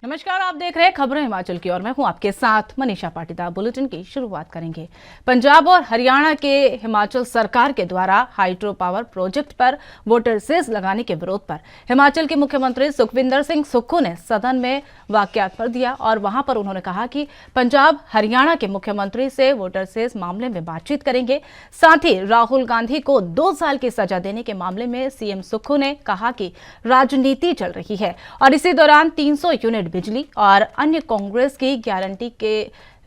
नमस्कार, आप देख रहे हैं खबरें हिमाचल की और मैं हूं आपके साथ मनीषा पाटीदार। बुलेटिन की शुरुआत करेंगे। पंजाब और हरियाणा के हिमाचल सरकार के द्वारा हाइड्रो पावर प्रोजेक्ट पर वोटर सेस लगाने के विरोध पर हिमाचल के मुख्यमंत्री सुखविंदर सिंह सुक्खू ने सदन में वाकयात दिया और वहां पर उन्होंने कहा कि पंजाब हरियाणा के मुख्यमंत्री से वोटर सेस मामले में बातचीत करेंगे। साथ ही राहुल गांधी को 2 साल की सजा देने के मामले में सीएम सुक्खू ने कहा कि राजनीति चल रही है और इसी दौरान 300 यूनिट बिजली और अन्य कांग्रेस की गारंटी के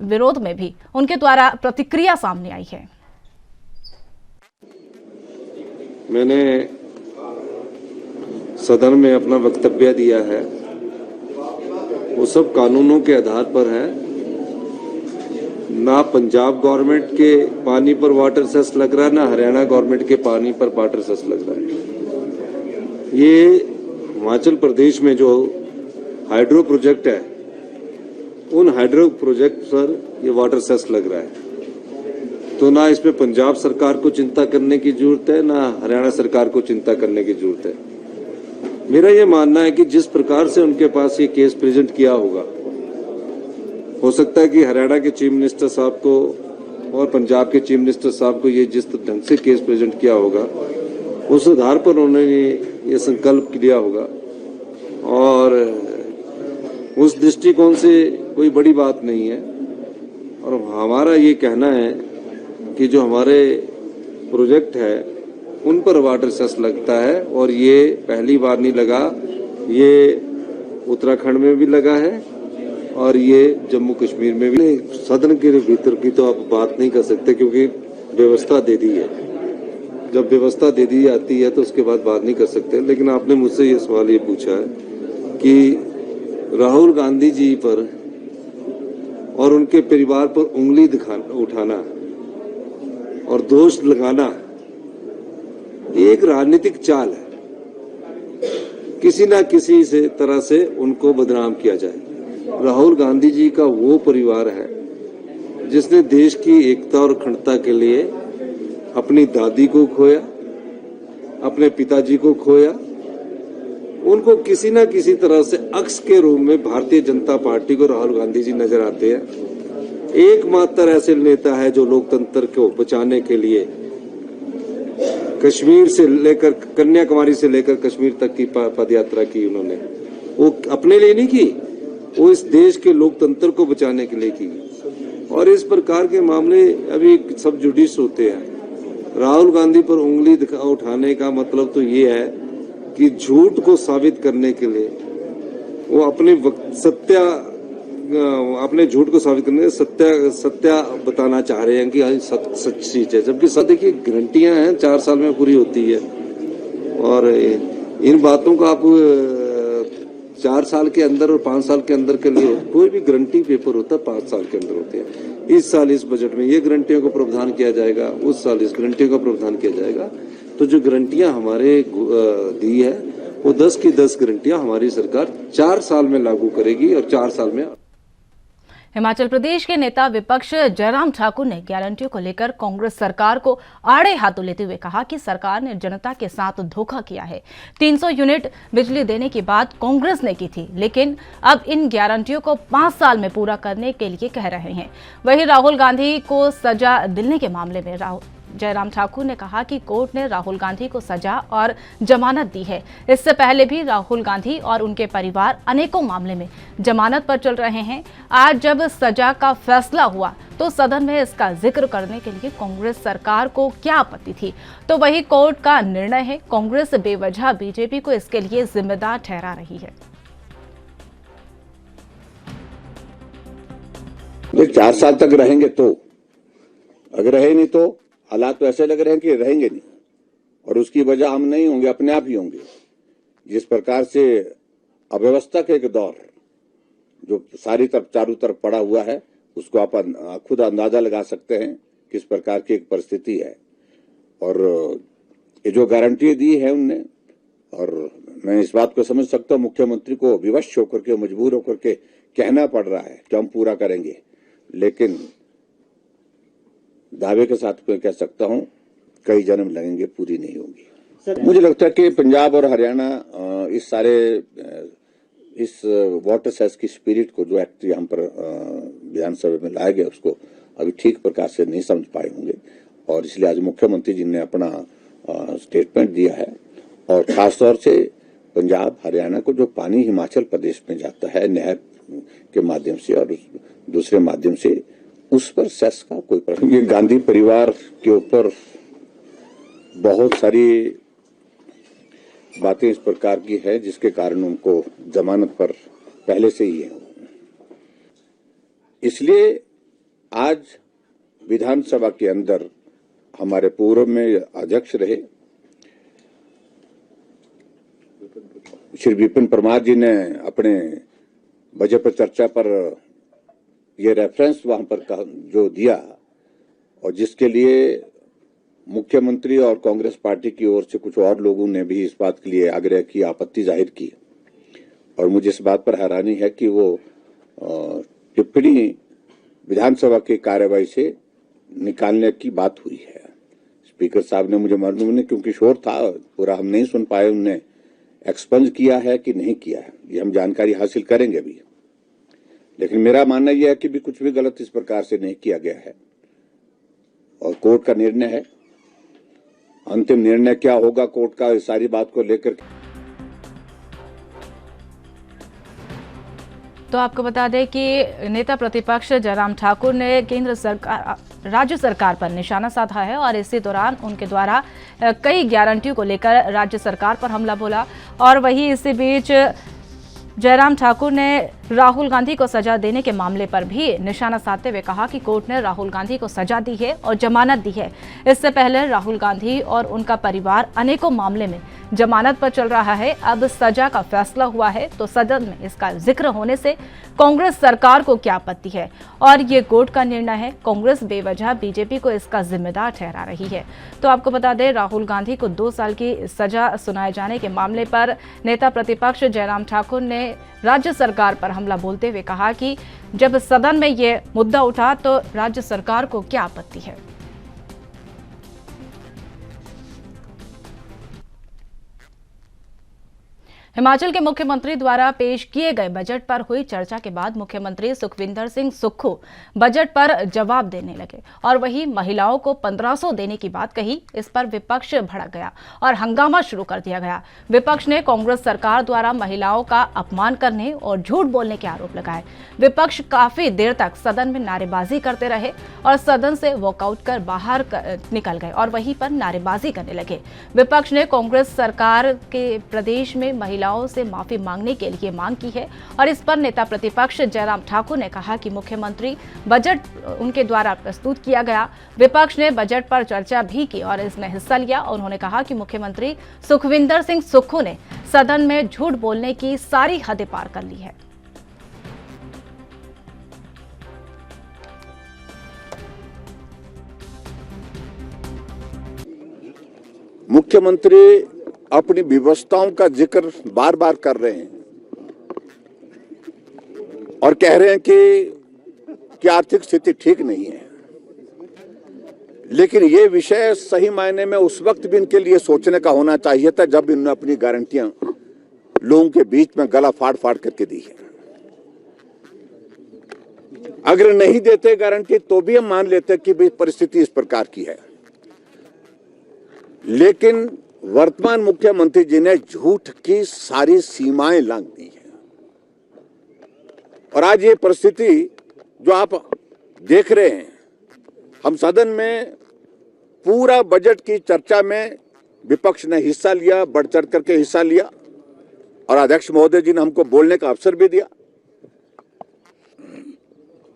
विरोध में भी उनके द्वारा प्रतिक्रिया सामने आई है। मैंने सदन में अपना वक्तव्य दिया है, वो सब कानूनों के आधार पर है। ना पंजाब गवर्नमेंट के पानी पर वाटर सेस लग रहा है, ना हरियाणा गवर्नमेंट के पानी पर वाटर सेस लग रहा है। ये हिमाचल प्रदेश में जो हाइड्रो प्रोजेक्ट है, उन हाइड्रो प्रोजेक्ट पर ये वाटर सेस लग रहा है। तो ना इसमें पंजाब सरकार को चिंता करने की जरूरत है, ना हरियाणा सरकार को चिंता करने की जरूरत है। मेरा ये मानना है कि जिस प्रकार से उनके पास ये केस प्रेजेंट किया होगा, हो सकता है कि हरियाणा के चीफ मिनिस्टर साहब को और पंजाब के चीफ मिनिस्टर साहब को ये जिस ढंग से केस प्रेजेंट किया होगा, उस आधार पर उन्होंने ये संकल्प लिया होगा और उस दृष्टिकोण से कोई बड़ी बात नहीं है। और हमारा ये कहना है कि जो हमारे प्रोजेक्ट है उन पर वाटर सेस लगता है और ये पहली बार नहीं लगा, ये उत्तराखंड में भी लगा है और ये जम्मू कश्मीर में भी। सदन के भीतर की तो आप बात नहीं कर सकते क्योंकि व्यवस्था दे दी है। जब व्यवस्था दे दी जाती है तो उसके बाद बात नहीं कर सकते। लेकिन आपने मुझसे ये सवाल ये पूछा है कि राहुल गांधी जी पर और उनके परिवार पर उंगली उठाना और दोष लगाना ये एक राजनीतिक चाल है। किसी ना किसी से तरह से उनको बदनाम किया जाए। राहुल गांधी जी का वो परिवार है जिसने देश की एकता और अखंडता के लिए अपनी दादी को खोया, अपने पिताजी को खोया। उनको किसी ना किसी तरह से अक्स के रूप में भारतीय जनता पार्टी को राहुल गांधी जी नजर आते हैं। एकमात्र ऐसे नेता है जो लोकतंत्र को बचाने के लिए कश्मीर से लेकर कन्याकुमारी से लेकर कश्मीर तक की पदयात्रा की। उन्होंने वो अपने लिए नहीं की, वो इस देश के लोकतंत्र को बचाने के लिए की। और इस प्रकार के मामले अभी सब जुडिस होते हैं। राहुल गांधी पर उंगली उठाने का मतलब तो ये है कि झूठ को साबित करने के लिए वो अपने झूठ को साबित करने सत्या बताना चाह रहे हैं कि सच चीज है। जबकि देखिए गारंटियां हैं 4 साल में पूरी होती है और इन बातों को आप 4 साल के अंदर और 5 साल के अंदर के लिए कोई भी गारंटी पेपर होता है 5 साल के अंदर होते हैं। इस साल इस बजट में ये गारंटियों को प्रावधान किया जाएगा, उस साल इस गारंटियों का प्रावधान किया जाएगा। तो जो गारंटियां हमारे दी है वो 10 की 10 गारंटियां हमारी सरकार 4 साल में लागू करेगी और 4 साल में। हिमाचल प्रदेश के नेता विपक्ष जयराम ठाकुर ने गारंटियों को लेकर कांग्रेस सरकार को आड़े हाथों लेते हुए कहा कि सरकार ने जनता के साथ धोखा किया है। 300 यूनिट बिजली देने की बात कांग्रेस ने की थी, लेकिन अब इन गारंटियों को 5 साल में पूरा करने के लिए कह रहे हैं। वहीं राहुल गांधी को सजा दिलने के मामले में जयराम ठाकुर ने कहा कि कोर्ट ने राहुल गांधी को सजा और जमानत दी है। इससे पहले भी राहुल गांधी और उनके परिवार अनेकों मामले में जमानत पर चल रहे हैं। आज जब सजा का फैसला हुआ तो सदन में इसका जिक्र करने के लिए कांग्रेस सरकार को क्या आपत्ति थी, तो वही कोर्ट का निर्णय है। कांग्रेस बेवजह बीजेपी को इसके लिए जिम्मेदार ठहरा रही है। 4 साल तक रहेंगे तो, अगर रहे नहीं तो हालात तो ऐसे लग रहे हैं कि रहेंगे नहीं और उसकी वजह हम नहीं होंगे, अपने आप ही होंगे। जिस प्रकार से अव्यवस्था का एक दौर जो सारी तरफ चारों तरफ पड़ा हुआ है, उसको आप खुद अंदाजा लगा सकते हैं किस प्रकार की एक परिस्थिति है। और ये जो गारंटी दी है उनने, और मैं इस बात को समझ सकता हूँ मुख्यमंत्री को विवश होकर के, मजबूर होकर के कहना पड़ रहा है कि हम पूरा करेंगे, लेकिन दावे के साथ मैं कह सकता हूं कई जन्म लगेंगे, पूरी नहीं होगी। मुझे लगता है कि पंजाब और हरियाणा इस सारे इस वाटर सेस की स्पिरिट को, जो एक्ट यहाँ पर विधानसभा में लाया गया, उसको अभी ठीक प्रकार से नहीं समझ पाए होंगे, और इसलिए आज मुख्यमंत्री जी ने अपना स्टेटमेंट दिया है। और खासतौर से पंजाब हरियाणा को जो पानी हिमाचल प्रदेश में जाता है नहर के माध्यम से और दूसरे माध्यम से, उस पर सेस का कोई प्रश्न। ये गांधी परिवार के ऊपर बहुत सारी बातें इस प्रकार की है जिसके कारण उनको जमानत पर पहले से ही है। इसलिए आज विधानसभा के अंदर हमारे पूर्व में अध्यक्ष रहे श्री विपिन परमार जी ने अपने बजट पर चर्चा पर ये रेफरेंस वहां पर जो दिया, और जिसके लिए मुख्यमंत्री और कांग्रेस पार्टी की ओर से कुछ और लोगों ने भी इस बात के लिए आग्रह किया, आपत्ति जाहिर की, और मुझे इस बात पर हैरानी है कि वो टिप्पणी विधानसभा की कार्यवाही से निकालने की बात हुई है। स्पीकर साहब ने, मुझे मालूम नहीं क्योंकि शोर था पूरा, हम नहीं सुन पाए उन्होंने एक्सपंज किया है कि नहीं किया है, ये हम जानकारी हासिल करेंगे अभी। लेकिन मेरा मानना यह है कि भी कुछ भी गलत इस प्रकार से नहीं किया गया है, और कोर्ट का निर्णय है, अंतिम निर्णय क्या होगा कोर्ट का, इस सारी बात को लेकर। तो आपको बता दें कि नेता प्रतिपक्ष जयराम ठाकुर ने राज्य सरकार पर निशाना साधा है, और इसी दौरान उनके द्वारा कई गारंटियों को लेकर राज्य सरकार पर हमला बोला। और वहीं इसी बीच जयराम ठाकुर ने राहुल गांधी को सजा देने के मामले पर भी निशाना साधते हुए कहा कि कोर्ट ने राहुल गांधी को सजा दी है और जमानत दी है। इससे पहले राहुल गांधी और उनका परिवार अनेकों मामले में जमानत पर चल रहा है। अब सजा का फैसला हुआ है तो सदन में इसका जिक्र होने से कांग्रेस सरकार को क्या आपत्ति है, और ये कोर्ट का निर्णय है। कांग्रेस बेवजह बीजेपी को इसका जिम्मेदार ठहरा रही है। तो आपको बता दें, राहुल गांधी को 2 साल की सजा सुनाए जाने के मामले पर नेता प्रतिपक्ष जयराम ठाकुर ने राज्य सरकार पर हमला बोलते हुए कहा कि जब सदन में ये मुद्दा उठा तो राज्य सरकार को क्या आपत्ति है। हिमाचल के मुख्यमंत्री द्वारा पेश किए गए बजट पर हुई चर्चा के बाद मुख्यमंत्री सुखविंदर सिंह सुक्खू बजट पर जवाब देने लगे, और वहीं महिलाओं को 1500 देने की बात कही। इस पर विपक्ष भड़क गया और हंगामा शुरू कर दिया गया। विपक्ष ने कांग्रेस सरकार द्वारा महिलाओं का अपमान करने और झूठ बोलने के आरोप लगाए। विपक्ष काफी देर तक सदन में नारेबाजी करते रहे और सदन से वॉकआउट कर बाहर निकल गए और वहीं पर नारेबाजी करने लगे। विपक्ष ने कांग्रेस सरकार के प्रदेश में महिलाओं से माफी मांगने के लिए मांग की है, और इस पर नेता प्रतिपक्ष जयराम ठाकुर ने कहा कि मुख्यमंत्री बजट उनके द्वारा प्रस्तुत किया गया। विपक्ष ने बजट पर चर्चा भी की और इसमें हिस्सा लिया। उन्होंने कहा कि मुख्यमंत्री सुखविंदर सिंह सुक्खू ने सदन में झूठ बोलने की सारी हदें पार कर ली है। मुख्यमंत्री अपनी व्यवस्थाओं का जिक्र बार बार कर रहे हैं और कह रहे हैं कि आर्थिक स्थिति ठीक नहीं है, लेकिन ये विषय सही मायने में उस वक्त भी इनके लिए सोचने का होना चाहिए था जब इन्होंने अपनी गारंटियां लोगों के बीच में गला फाड़ फाड़ करके दी है। अगर नहीं देते गारंटी तो भी हम मान लेते कि भाई परिस्थिति इस प्रकार की है, लेकिन वर्तमान मुख्यमंत्री जी ने झूठ की सारी सीमाएं लांघ दी है। और आज ये परिस्थिति जो आप देख रहे हैं, हम सदन में पूरा बजट की चर्चा में विपक्ष ने हिस्सा लिया, बढ़ चढ़ करके हिस्सा लिया, और अध्यक्ष महोदय जी ने हमको बोलने का अवसर भी दिया।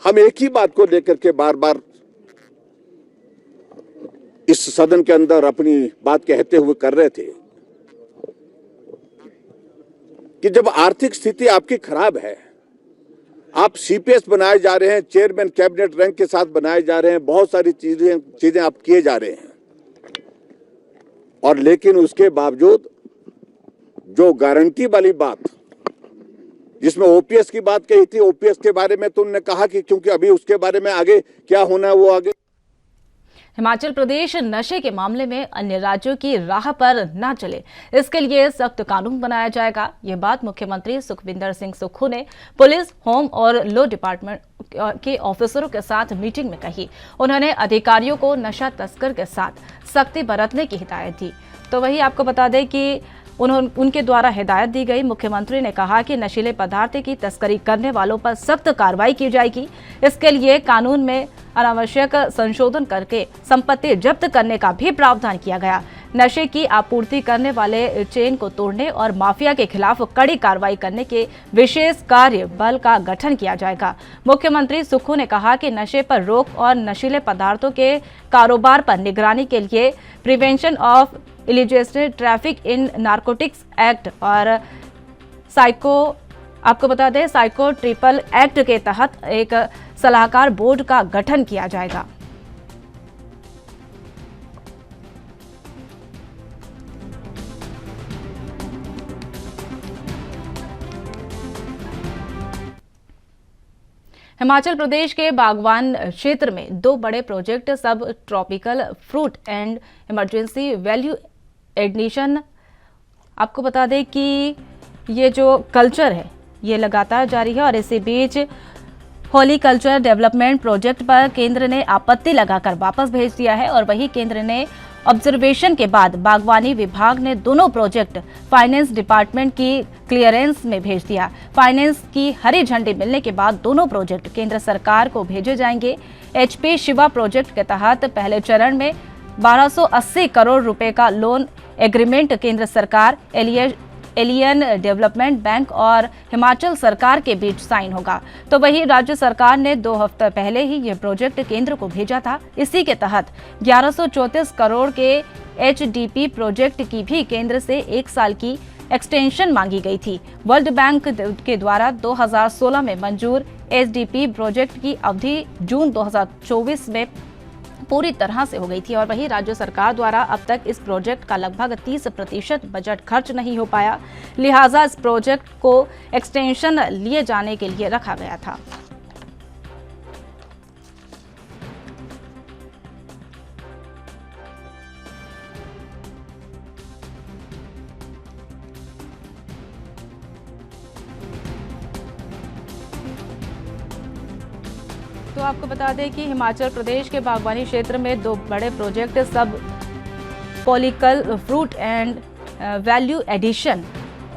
हम एक ही बात को लेकर के बार बार इस सदन के अंदर अपनी बात कहते हुए कर रहे थे कि जब आर्थिक स्थिति आपकी खराब है, आप सीपीएस बनाए जा रहे हैं, चेयरमैन कैबिनेट रैंक के साथ बनाए जा रहे हैं, बहुत सारी चीजें आप किए जा रहे हैं, और लेकिन उसके बावजूद जो गारंटी वाली बात जिसमें ओपीएस की बात कही थी, ओपीएस के बारे में तो उन्होंने कहा कि क्योंकि अभी उसके बारे में आगे क्या होना है वो आगे। हिमाचल प्रदेश नशे के मामले में अन्य राज्यों की राह पर न चले, इसके लिए सख्त कानून बनाया जाएगा। ये बात मुख्यमंत्री सुखविंदर सिंह सुक्खू ने पुलिस, होम और लॉ डिपार्टमेंट के ऑफिसरों के साथ मीटिंग में कही। उन्होंने अधिकारियों को नशा तस्कर के साथ सख्ती बरतने की हिदायत दी। तो वही आपको बता दें कि उनके द्वारा हिदायत दी गई। मुख्यमंत्री ने कहा कि नशीले पदार्थ की तस्करी करने वालों पर सख्त कार्रवाई की जाएगी। इसके लिए कानून में अनावश्यक संशोधन करके संपत्ति जब्त करने का भी प्रावधान किया गया। नशे की आपूर्ति करने वाले चेन को तोड़ने और माफिया के खिलाफ कड़ी कार्रवाई करने के विशेष कार्य बल का गठन किया जाएगा। मुख्यमंत्री सुक्खू ने कहा कि नशे पर रोक और नशीले पदार्थों के कारोबार पर निगरानी के लिए prevention of illicit traffic in narcotics act और आपको बता दें साइको ट्रिपल एक्ट के तहत एक सलाहकार बोर्ड का गठन किया जाएगा। हिमाचल प्रदेश के बागवान क्षेत्र में 2 बड़े प्रोजेक्ट सब tropical fruit and emergency value addition. आपको बता दें कि ये जो कल्चर है ये लगातार जारी है और इसी बीच हॉर्टिकल्चर डेवलपमेंट प्रोजेक्ट पर केंद्र ने आपत्ति लगाकर वापस भेज दिया है और वही केंद्र ने ऑब्जर्वेशन के बाद बागवानी विभाग ने दोनों प्रोजेक्ट फाइनेंस डिपार्टमेंट की क्लियरेंस में भेज दिया। फाइनेंस की हरी झंडी मिलने के बाद दोनों प्रोजेक्ट केंद्र सरकार को भेजे जाएंगे। HP शिवा प्रोजेक्ट के तहत पहले चरण में 1280 करोड़ रुपए का लोन एग्रीमेंट केंद्र सरकार, एलियन डेवलपमेंट बैंक और हिमाचल सरकार के बीच साइन होगा। तो वही राज्य सरकार ने 2 हफ्ते पहले ही यह प्रोजेक्ट केंद्र को भेजा था। इसी के तहत 1134 करोड़ के HDP प्रोजेक्ट की भी केंद्र से 1 साल की एक्सटेंशन मांगी गई थी। वर्ल्ड बैंक के द्वारा 2016 में मंजूर HDP प्रोजेक्ट की अवधि जून 2024 में पूरी तरह से हो गई थी और वही राज्य सरकार द्वारा अब तक इस प्रोजेक्ट का लगभग 30% बजट खर्च नहीं हो पाया, लिहाजा इस प्रोजेक्ट को एक्सटेंशन लिए जाने के लिए रखा गया था। तो आपको बता दें कि हिमाचल प्रदेश के बागवानी क्षेत्र में 2 बड़े प्रोजेक्ट सब पॉलिकल fruit and value addition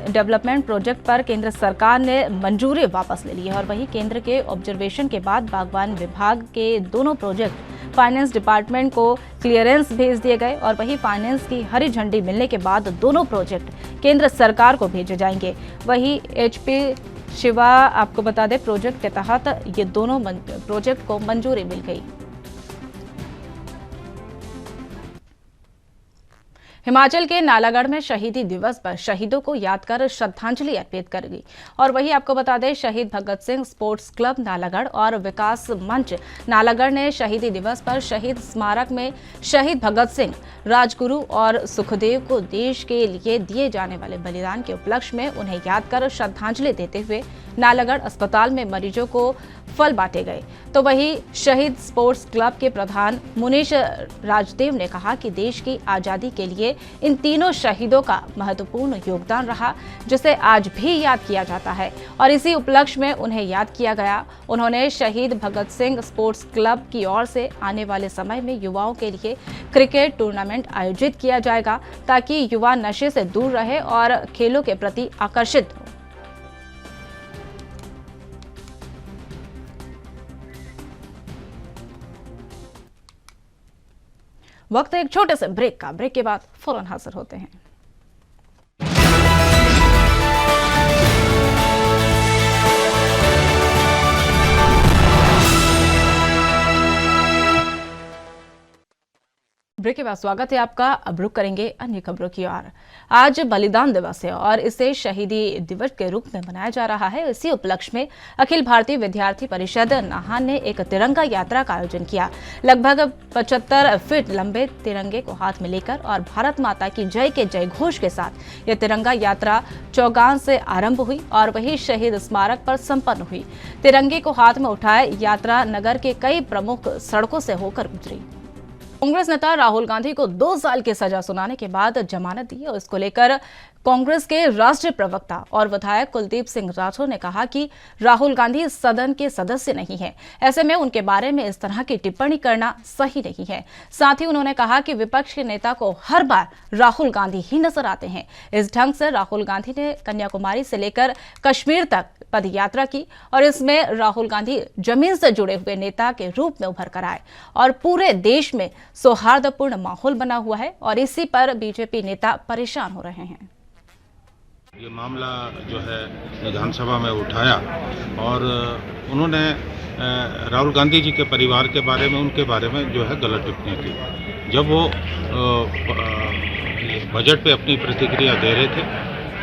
development project पर केंद्र सरकार ने मंजूरी वापस ले ली है और वही केंद्र के ऑब्जर्वेशन के बाद बागवान विभाग के दोनों प्रोजेक्ट फाइनेंस डिपार्टमेंट को क्लियरेंस भेज दिए गए और वही फाइनेंस की हरी झंडी मिलने के बाद दोनों प्रोजेक्ट केंद्र सरकार को भेजे जाएंगे। वही HP शिवा आपको बता दें प्रोजेक्ट के तहत ये दोनों प्रोजेक्ट को मंजूरी मिल गई। हिमाचल के नालागढ़ में शहीदी दिवस पर शहीदों को याद कर श्रद्धांजलि अर्पित कर गई और वही आपको बता दें शहीद भगत सिंह स्पोर्ट्स क्लब नालागढ़ और विकास मंच नालागढ़ ने शहीदी दिवस पर शहीद स्मारक में शहीद भगत सिंह, राजगुरु और सुखदेव को देश के लिए दिए जाने वाले बलिदान के उपलक्ष्य में उन्हें याद कर श्रद्धांजलि देते हुए नालागढ़ अस्पताल में मरीजों को फल बांटे गए। तो वही शहीद स्पोर्ट्स क्लब के प्रधान मुनीश राजदेव ने कहा कि देश की आजादी के लिए इन तीनों शहीदों का महत्वपूर्ण योगदान रहा, जिसे आज भी याद किया जाता है और इसी उपलक्ष्य में उन्हें याद किया गया। उन्होंने शहीद भगत सिंह स्पोर्ट्स क्लब की ओर से आने वाले समय में युवाओं के लिए क्रिकेट टूर्नामेंट आयोजित किया जाएगा ताकि युवा नशे से दूर रहे और खेलों के प्रति आकर्षित हो। वक्त एक छोटे से ब्रेक का। ब्रेक के बाद फौरन हाजिर होते हैं। ब्रेक के बाद स्वागत है आपका। अब रुक करेंगे अन्य खबरों की ओर। आज बलिदान दिवस है और इसे शहीदी दिवस के रूप में मनाया जा रहा है। इसी उपलक्ष्य में अखिल भारतीय विद्यार्थी परिषद नाहन ने एक तिरंगा यात्रा का आयोजन किया। लगभग 75 फीट लंबे तिरंगे को हाथ में लेकर और भारत माता की जय के जय घोष के साथ यह तिरंगा यात्रा चौगान से आरंभ हुई और वही शहीद स्मारक पर संपन्न हुई। तिरंगे को हाथ में उठाए यात्रा नगर के कई प्रमुख सड़कों से होकर गुजरी। कांग्रेस नेता राहुल गांधी को 2 साल की सजा सुनाने के बाद जमानत दी और इसको लेकर कांग्रेस के राष्ट्रीय प्रवक्ता और विधायक कुलदीप सिंह राठौर ने कहा कि राहुल गांधी सदन के सदस्य नहीं है, ऐसे में उनके बारे में इस तरह की टिप्पणी करना सही नहीं है। साथ ही उन्होंने कहा कि विपक्ष के नेता को हर बार राहुल गांधी ही नजर आते हैं। इस ढंग से राहुल गांधी ने कन्याकुमारी से लेकर कश्मीर तक पद यात्रा की और इसमें राहुल गांधी जमीन से जुड़े हुए नेता के रूप में उभर कर आए और पूरे देश में सौहार्दपूर्ण माहौल बना हुआ है और इसी पर बीजेपी नेता परेशान हो रहे हैं। ये मामला जो है विधानसभा में उठाया और उन्होंने राहुल गांधी जी के परिवार के बारे में, उनके बारे में जो है गलत टिप्पणी की। जब वो बजट पे अपनी प्रतिक्रिया दे रहे थे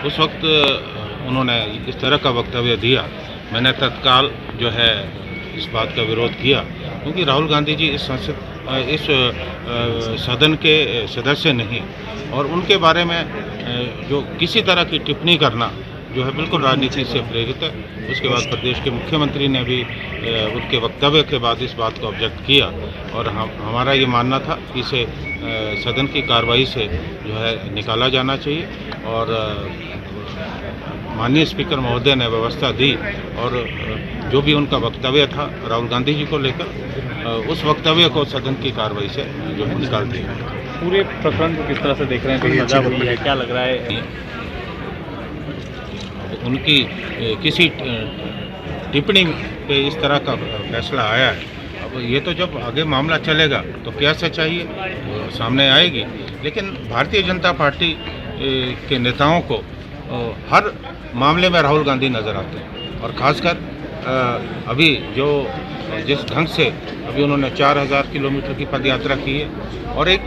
उस वक्त उन्होंने इस तरह का वक्तव्य दिया। मैंने तत्काल जो है इस बात का विरोध किया क्योंकि राहुल गांधी जी इस सदन के सदस्य नहीं और उनके बारे में जो किसी तरह की टिप्पणी करना जो है बिल्कुल राजनीति से प्रेरित है। उसके बाद प्रदेश के मुख्यमंत्री ने भी उनके वक्तव्य के बाद इस बात को ऑब्जेक्ट किया और हमारा ये मानना था कि इसे सदन की कार्रवाई से जो है निकाला जाना चाहिए और माननीय स्पीकर महोदय ने व्यवस्था दी और जो भी उनका वक्तव्य था राहुल गांधी जी को लेकर उस वक्तव्य को सदन की कार्रवाई से जो है निकाल दिया। पूरे प्रकरण को किस तरह से देख रहे हैं? कोई सजा हुई है, क्या लग रहा है? उनकी किसी टिप्पणी पे इस तरह का फैसला आया है। अब ये तो जब आगे मामला चलेगा तो क्या सच्चाई है सामने आएगी, लेकिन भारतीय जनता पार्टी के नेताओं को हर मामले में राहुल गांधी नजर आते हैं और खासकर अभी जो जिस ढंग से अभी उन्होंने 4000 किलोमीटर की पदयात्रा की है और एक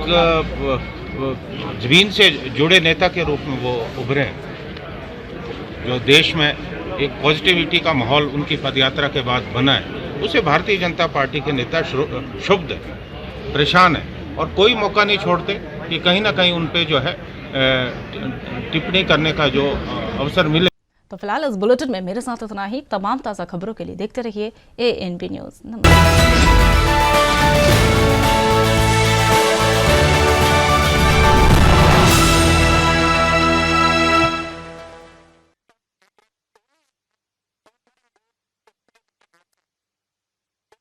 जमीन से जुड़े नेता के रूप में वो उभरे हैं। जो देश में एक पॉजिटिविटी का माहौल उनकी पदयात्रा के बाद बना है, उसे भारतीय जनता पार्टी के नेता क्षुब्ध है, परेशान है और कोई मौका नहीं छोड़ते कि कहीं ना कहीं उन पे जो है टिप्पणी करने का जो अवसर मिले। तो फिलहाल इस बुलेटिन में मेरे साथ इतना ही। तमाम ताज़ा खबरों के लिए देखते रहिए ANB न्यूज़। नमस्कार।